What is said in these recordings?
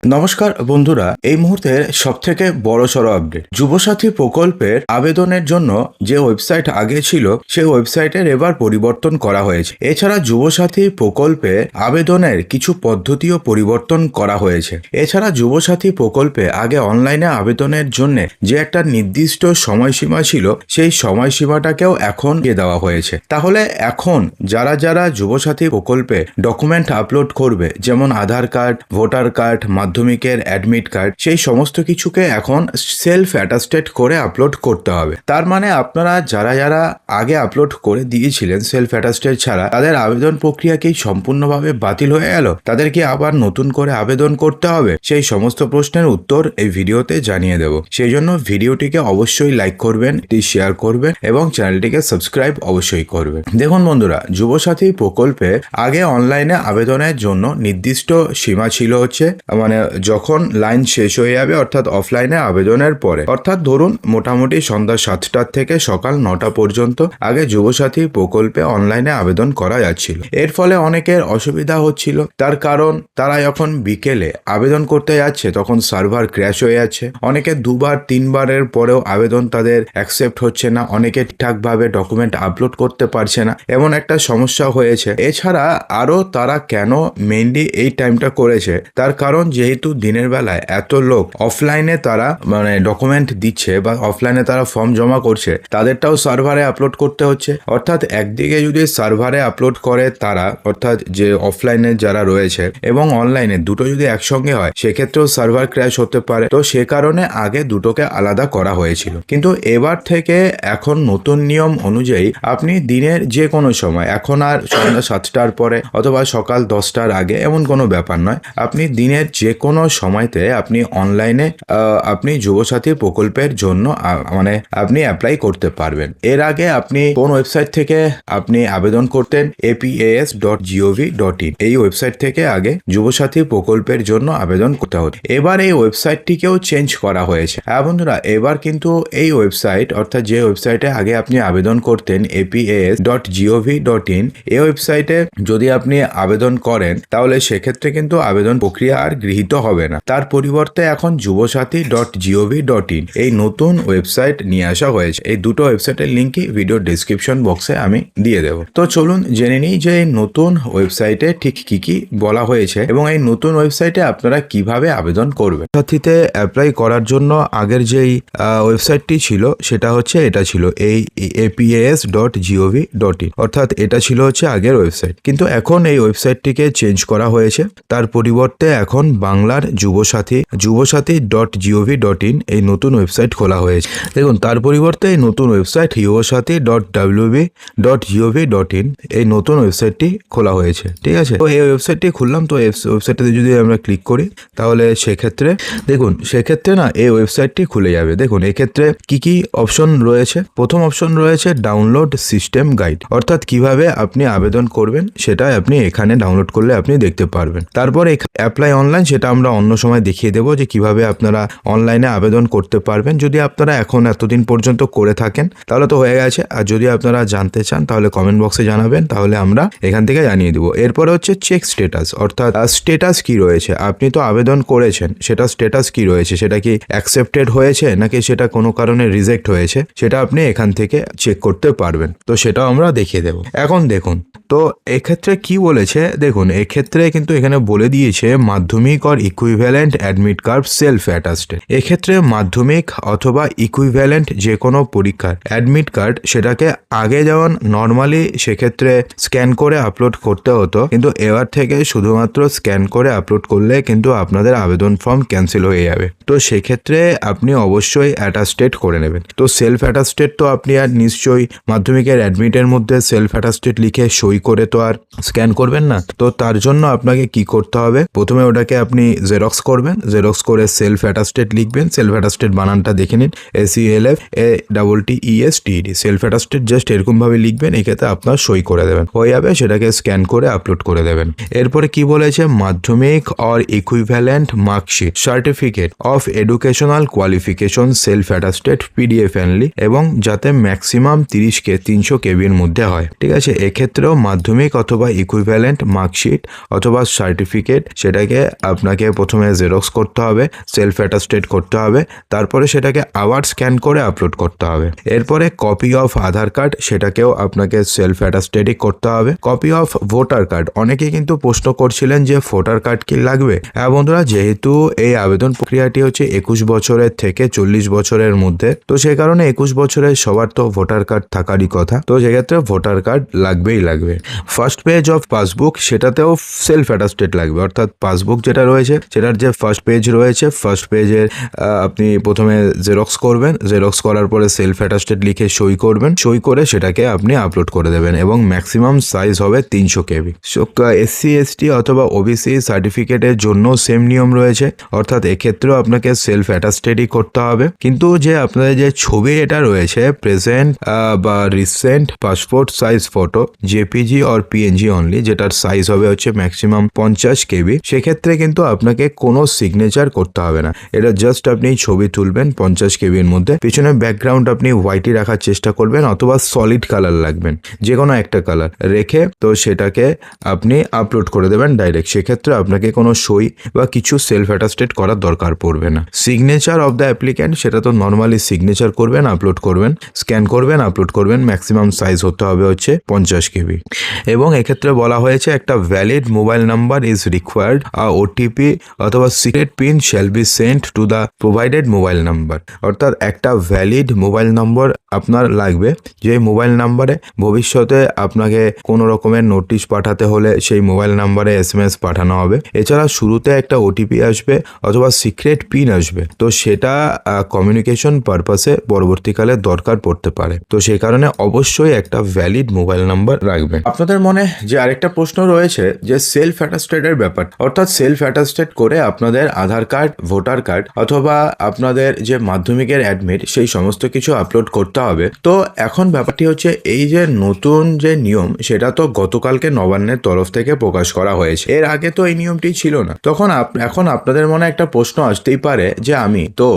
নমস্কার বন্ধুরা, এই মুহূর্তের সবথেকে বড়সড় আপডেট। যুবসাথী প্রকল্পের আবেদনের জন্য যে ওয়েবসাইট আগে ছিল সেই ওয়েবসাইটের এবার পরিবর্তন করা হয়েছে। এছাড়া যুবসাথী প্রকল্পে আবেদনের কিছু পদ্ধতিও পরিবর্তন করা হয়েছে। এছাড়া যুবসাথী প্রকল্পে আগে অনলাইনে আবেদনের জন্য যে একটা নির্দিষ্ট সময়সীমা ছিল সেই সময়সীমাটাকেও এখন দিয়ে দেওয়া হয়েছে। তাহলে এখন যারা যারা যুবসাথী প্রকল্পে ডকুমেন্ট আপলোড করবে, যেমন আধার কার্ড, ভোটার কার্ড, মাধ্যমিকের অ্যাডমিট কার্ড, সেই সমস্ত কিছুকে এখন সেলফ অ্যাটাস্টেড করে আপলোড করতে হবে। তার মানে আপনারা যারা যারা আগে আপলোড করে দিয়েছিলেন সেলফ অ্যাটাস্টেড ছাড়া, তাদের আবেদন প্রক্রিয়া কি সম্পূর্ণভাবে বাতিল হয়ে গেল? তাদেরকে আবার নতুন করে আবেদন করতে হবে? সেই সমস্ত প্রশ্নের উত্তর এই ভিডিওতে জানিয়ে দেব। সেই জন্য ভিডিওটিকে অবশ্যই লাইক করবেন, শেয়ার করবেন এবং চ্যানেলটিকে সাবস্ক্রাইব অবশ্যই করবেন। দেখুন বন্ধুরা, যুবসাথী প্রকল্পে আগে অনলাইনে আবেদনের জন্য নির্দিষ্ট সীমা ছিল হচ্ছে যখন লাইন শেষ হয়ে যাবে, অর্থাৎ অফলাইনে আবেদনের পরে, অর্থাৎ ধরুন মোটামুটি সন্ধ্যা 7টা থেকে সকাল 9টা পর্যন্ত আগে যুবসাথী প্রকল্পে অনলাইনে আবেদন করা যাচ্ছিল। এর ফলে অনেকের অসুবিধা হচ্ছিল, তার কারণ তারা যখন বিকেলে আবেদন করতে যাচ্ছে তখন সার্ভার ক্র্যাশ হয়ে যাচ্ছে। অনেকে 2বার 3বারের পরেও আবেদন তাদের অ্যাকসেপ্ট হচ্ছে না, অনেকে ঠিকঠাকভাবে ডকুমেন্ট আপলোড করতে পারছে না, এমন একটা সমস্যা হয়েছে। এছাড়া আরও তারা কেন মেইনলি এই টাইমটা করেছে, তার কারণ যেহেতু দিনের বেলায় এত লোক অফলাইনে তারা ডকুমেন্ট দিচ্ছে বা অফলাইনে তারা ফর্ম জমা করছে, তাদেরটাও সার্ভারে আপলোড করতে হচ্ছে। অর্থাৎ একদিকে যদি সার্ভারে আপলোড করে তারা, অর্থাৎ যে অফলাইনে যারা রয়েছে এবং অনলাইনে দুটো যদি একসঙ্গে হয়, সেক্ষেত্রেও সার্ভার ক্র্যাশ হতে পারে। তো সে কারণে আগে দুটোকে আলাদা করা হয়েছিল। কিন্তু এবার থেকে এখন নতুন নিয়ম অনুযায়ী আপনি দিনের যে কোনো সময়, এখন আর সন্ধ্যা 7টার পরে অথবা সকাল 10টার আগে এমন কোনো ব্যাপার নয়, আপনি দিনের যে কোনো সময়তে আপনি অনলাইনে আপনি যুবসাথী প্রকল্পের জন্য আপনি অ্যাপ্লাই করতে পারবেন। এর আগে আপনি কোন ওয়েবসাইট থেকে আপনি আবেদন করতেন? apas.gov.in এই ওয়েবসাইট থেকে আগে যুবসাথী প্রকল্পের জন্য আবেদন করতে হতো। এবার এই ওয়েবসাইটটিকেও চেঞ্জ করা হয়েছে। হ্যাঁ বন্ধুরা, এবার কিন্তু এই ওয়েবসাইট, অর্থাৎ যে ওয়েবসাইটে আগে আপনি আবেদন করতেন apas.gov.in, এই ওয়েবসাইটে যদি আপনি আবেদন করেন তাহলে সেক্ষেত্রে কিন্তু আবেদন প্রক্রিয়া আর গৃহীত হবে না। তার পরিবর্তে এখন যুবসাথী.gov.in এই নতুন ওয়েবসাইট নিয়ে আসা হয়েছে। এই দুটো ওয়েবসাইটের লিঙ্কই ভিডিও ডেসক্রিপশন বক্সে আমি দিয়ে দেবো। তো চলুন জেনে নিই যে এই নতুন ওয়েবসাইটে ঠিক কি কি বলা হয়েছে এবং এই নতুন ওয়েবসাইটে আপনারা কিভাবে আবেদন করবেন। সাথীতে অ্যাপ্লাই করার জন্য আগের যেই ওয়েবসাইটটি ছিল সেটা হচ্ছে এটা ছিল এই apas.gov.in, অর্থাৎ এটা ছিল হচ্ছে আগের ওয়েবসাইট। কিন্তু এখন এই ওয়েবসাইটটিকে চেঞ্জ করা হয়েছে। তার পরিবর্তে এখন বাংলার যুবসাথী.gov.in এই নতুন ওয়েবসাইট খোলা হয়েছে। দেখুন, তার পরিবর্তে এই নতুন ওয়েবসাইট যুবসাথী.wb.gov.in এই নতুন ওয়েবসাইটটি খোলা হয়েছে। ঠিক আছে, তো এই ওয়েবসাইটটি খুললাম। তো ওয়েবসাইটটিতে যদি আমরা ক্লিক করি তাহলে সেক্ষেত্রে দেখুন, সেক্ষেত্রে না এই ওয়েবসাইটটি খুলে যাবে। দেখুন এক্ষেত্রে কি কি অপশন রয়েছে। প্রথম অপশন রয়েছে ডাউনলোড সিস্টেম গাইড, অর্থাৎ কিভাবে আপনি আবেদন করবেন সেটা আপনি এখানে ডাউনলোড করলে আপনি দেখতে পারবেন। তারপর অ্যাপ্লাই অনলাইন, সেটা আমরা অন্য সময় দেখিয়ে দেবো যে কিভাবে আপনারা অনলাইনে আবেদন করতে পারবেন। যদি আপনারা এখন এতদিন পর্যন্ত করে থাকেন তাহলে তো হয়ে গেছে, আর যদি আপনারা জানতে চান তাহলে কমেন্ট বক্সে জানাবেন, তাহলে আমরা এখান থেকে জানিয়ে দেবো। এরপরে হচ্ছে চেক স্ট্যাটাস, অর্থাৎ স্ট্যাটাস কি রয়েছে। আপনি তো আবেদন করেছেন, সেটা স্ট্যাটাস কি রয়েছে, সেটা কি অ্যাকসেপ্টেড হয়েছে নাকি সেটা কোনো কারণে রিজেক্ট হয়েছে, সেটা আপনি এখান থেকে চেক করতে পারবেন। তো সেটাও আমরা দেখিয়ে দেবো। এখন দেখুন, তো এক্ষেত্রে কি বলেছে দেখুন, এক্ষেত্রে কিন্তু এখানে বলে দিয়েছে মাধ্যমিক আর equivalent admit card self attested. এক্ষেত্রে মাধ্যমিক অথবা ইকুইভ্যালেন্ট যে কোনো পরীক্ষার অ্যাডমিট কার্ড, সেটাকে আগে যেমন নর্মালি সেক্ষেত্রে স্ক্যান করে আপলোড করতে হতো, কিন্তু এবার থেকে শুধুমাত্র স্ক্যান করে আপলোড করলে কিন্তু আপনাদের আবেদন ফর্ম ক্যান্সেল হয়ে যাবে। তো সেক্ষেত্রে আপনি অবশ্যই অ্যাটাস্টেড করে নেবেন। তো সেলফ অ্যাটাস্টেড তো আপনি আর নিশ্চয়ই মাধ্যমিকের অ্যাডমিটের মধ্যে সেলফ অ্যাটাস্টেড লিখে সই করে তো আর স্ক্যান করবেন না। তো তার জন্য আপনাকে কি করতে হবে, প্রথমে ওটাকে আপনি জেরক্স করবেন, জেরক্স করে সেলফ অ্যাটাস্টেড লিখবেন। সেলফ অ্যাটাস্টেড বানানটা দেখে নিন, SELFATTESTED, সেলফ অ্যাটাস্টেড জাস্ট এরকম ভাবে লিখবেন, এক্ষেত্রে আপনার সই করে দেবেন, হয়ে যাবে। সেটাকে স্ক্যান করে আপলোড করে দেবেন। এরপরে কি বলেছে, মাধ্যমিক or equivalent marksheet certificate of educational qualification self attested PDF only, এবং যাতে ম্যাক্সিমাম 300 কেবির মধ্যে হয়। ঠিক আছে, এক্ষেত্রেও মাধ্যমিক অথবা ইকুইভ্যালেন্ট মার্কশিট অথবা সার্টিফিকেট, সেটাকে আপনার আপনাকে প্রথমে জেরক্স করতে হবে, সেলফ অ্যাটাস্টেড করতে হবে, তারপরে সেটাকে আবার স্ক্যান করে আপলোড করতে হবে। এরপরে কপি অফ আধার কার্ড, সেটাকেও আপনাকে সেলফ অ্যাটাস্টেডই করতে হবে। কপি অফ ভোটার কার্ড, অনেকেই কিন্তু প্রশ্ন করছিলেন যে ভোটার কার্ড কি লাগবে। হ্যাঁ বন্ধুরা, যেহেতু এই আবেদন প্রক্রিয়াটি হচ্ছে 21 বছরের থেকে 40 বছরের মধ্যে, তো সেই কারণে 21 বছরের সবার তো ভোটার কার্ড থাকারই কথা, তো সেক্ষেত্রে ভোটার কার্ড লাগবেই লাগবে। ফার্স্ট পেজ অফ পাসবুক, সেটাতেও সেলফ অ্যাটাস্টেড লাগবে, অর্থাৎ পাসবুক যেটা রয়েছে সেটার যে ফার্স্ট পেজ রয়েছে, ফার্স্ট পেজের আপনি প্রথমে জেরক্স করবেন, জেরক্স করার পরে সেলফ অ্যাটাস্টেড লিখে সই করবেন, সই করে সেটাকে আপনি আপলোড করে দেবেন এবং ম্যাক্সিমাম সাইজ হবে 300 KB। SC ST অথবা OBC সার্টিফিকেটের জন্য সেম নিয়ম রয়েছে, অর্থাৎ এক্ষেত্রেও আপনাকে সেলফ অ্যাটাস্টেডই করতে হবে। কিন্তু যে আপনাদের যে ছবি এটা রয়েছে প্রেজেন্ট বা recent passport size photo JPG or PNG only, যেটার সাইজ হবে হচ্ছে ম্যাক্সিমাম 50 KB, সেক্ষেত্রে কিন্তু আপনাকে কোনো সিগনেচার করতে হবে না। এটা জাস্ট আপনি ছবি তুলবেন 50 KB এর মধ্যে, পিছনে ব্যাকগ্রাউন্ড আপনি হোয়াইটই রাখার চেষ্টা করবেন অথবা সলিড কালার লাগবেন, যে কোনো একটা কালার রেখে তো সেটাকে আপনি আপলোড করে দেবেন ডাইরেক্ট। সেক্ষেত্রে আপনাকে কোনো সই বা কিছু সেলফ অ্যাটাস্টেড করার দরকার পড়বে না। সিগনেচার অফ দ্য অ্যাপ্লিক্যান্ট, সেটা তো নর্মালি সিগনেচার করবেন, আপলোড করবেন, স্ক্যান করবেন, আপলোড করবেন, ম্যাক্সিমাম সাইজ হতে হবে হচ্ছে 50 KB। এবং এক্ষেত্রে বলা হয়েছে একটা valid mobile number is required, OTP অথবা secret pin shall be sent to the provided mobile number, অর্থাৎ একটা ভ্যালিড মোবাইল নম্বর আপনার লাগবে, যে মোবাইল নাম্বারে ভবিষ্যতে আপনাকে কোনো রকমের নোটিশ পাঠাতে হলে সেই মোবাইল নাম্বারে SMS পাঠানো হবে। এছাড়া শুরুতে একটা OTP আসবে অথবা সিক্রেট পিন আসবে, তো সেটা কমিউনিকেশন পারপাসে পরবর্তীকালে দরকার পড়তে পারে, তো সেই কারণে অবশ্যই একটা ভ্যালিড মোবাইল নাম্বার রাখবেন। আপনাদের মনে যে আরেকটা প্রশ্ন রয়েছে যে সেলফ অ্যাটাস্টেডের ব্যাপার, অর্থাৎ সেলফ অ্যাটাস্টেড করে আপনাদের আধার কার্ড, ভোটার কার্ড অথবা আপনাদের যে মাধ্যমিকের অ্যাডমিট সেই সমস্ত কিছু আপলোড করতে হবে। তো এখন ব্যাপারটি হচ্ছে এই যে নতুন যে নিয়ম, সেটা তো গতকালকে নবান্নের তরফ থেকে প্রকাশ করা হয়েছে, এর আগে তো এই নিয়মটি ছিল না। তখন এখন আপনাদের মনে একটা প্রশ্ন আসতেই পারে যে আমি তো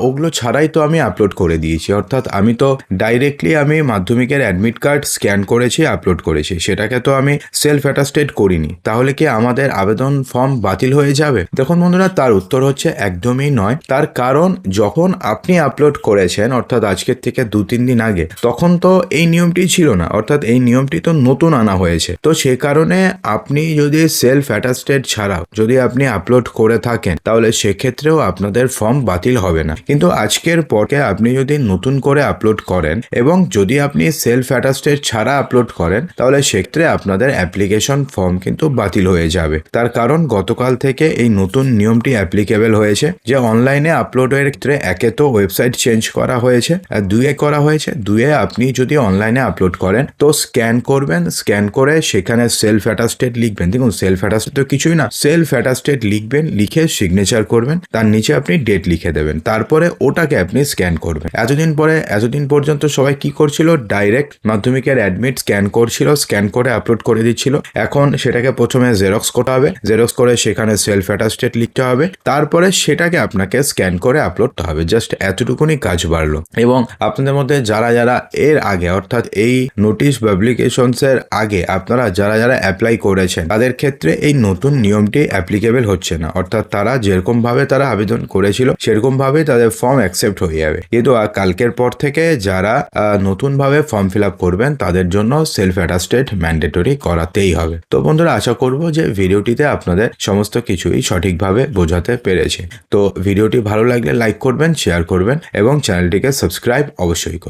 ওগুলো ছাড়াই তো আমি আপলোড করে দিয়েছি, অর্থাৎ আমি তো ডাইরেক্টলি আমি মাধ্যমিকের অ্যাডমিট কার্ড স্ক্যান করেছি, আপলোড করেছি, সেটাকে তো আমি সেলফ অ্যাটাস্টেড করিনি, তাহলে কি আমাদের আবেদন ফর্ম বাতিল হয়ে যাবে? দেখুন বন্ধুরা, তার উত্তর হচ্ছে একদমই নয়। তার কারণ যখন আপনি আপলোড করেছেন, অর্থাৎ আজকের থেকে 2-3 দিন আগে, তখন তো এই নিয়মটি ছিল না, অর্থাৎ এই নিয়মটি তো নতুন আনা হয়েছে। তো সে কারণে আপনি যদি সেলফ অ্যাটাস্টেড ছাড়াও যদি আপনি আপলোড করে থাকেন, তাহলে সেক্ষেত্রেও আপনাদের ফর্ম বাতিল হবে না। কিন্তু আজকের পরে আপনি যদি নতুন করে আপলোড করেন এবং যদি আপনি সেলফ অ্যাটাস্টেড ছাড়া আপলোড করেন, তাহলে সেক্ষেত্রে আপনাদের অ্যাপ্লিকেশন ফর্ম কিন্তু বাতিল হয়ে যাবে। তার কারণ গতকাল থেকে এই নতুন নিয়মটি অ্যাপ্লিকেবল হয়েছে, যে অনলাইনে আপলোডের ক্ষেত্রে একে তো ওয়েবসাইট চেঞ্জ করা হয়েছে, আর দুয়ে আপনি যদি অনলাইনে আপলোড করেন তো স্ক্যান করবেন, স্ক্যান করে সেখানে সেলফ অ্যাটাস্টেড লিখবেন। দেখুন, সেলফ অ্যাটাস্টেড তো কিছুই না, সেলফ অ্যাটাস্টেড লিখবেন, লিখে সিগনেচার করবেন, তার নিচে আপনি ডেট লিখে দেবেন, তারপরে ওটাকে আপনি স্ক্যান করবেন। এতদিন পর্যন্ত সবাই কি করছিল, ডাইরেক্ট মাধ্যমিকের অ্যাডমিট স্ক্যান করছিল, স্ক্যান করে আপলোড করে দিচ্ছিল। এখন সেটাকে প্রথমে জেরক্স করতে হবে, জেরক্স করে সেখানে সেলফ অ্যাটাস্টেড লিখতে হবে, তারপরে সেটাকে আপনাকে স্ক্যান করে আপলোড করতে হবে। জাস্ট এতটুকুনি কাজ বাড়লো। এবং আপনাদের মধ্যে যারা এর আগে, অর্থাৎ এই নোটিশ পাবলিকেশনস এর আগে আপনারা যারা অ্যাপ্লাই করেছেন, তাদের ক্ষেত্রে এই নতুন নিয়মটি অ্যাপ্লিকেবল হচ্ছে না, অর্থাৎ তারা যেরকম ভাবে তারা আবেদন করেছিল সেরকম ভাবে তাদের ফর্ম অ্যাকসেপ্ট হয়ে যাবে। কিন্তু কালকের পর থেকে যারা নতুন ভাবে ফর্ম ফিল আপ করবেন, তাদের জন্য সেলফ অ্যাটাস্টেড ম্যান্ডেটরি করাতেই হবে। তো বন্ধুরা, আশা করব যে ভিডিওটিতে আপনাদের সমস্ত কিছুই সঠিকভাবে বোঝাতে পেরেছি। তো ভিডিওটি ভালো লাগলে লাইক করবেন, শেয়ার করবেন এবং চ্যানেলটিকে সাবস্ক্রাইব অবশ্যই করবেন।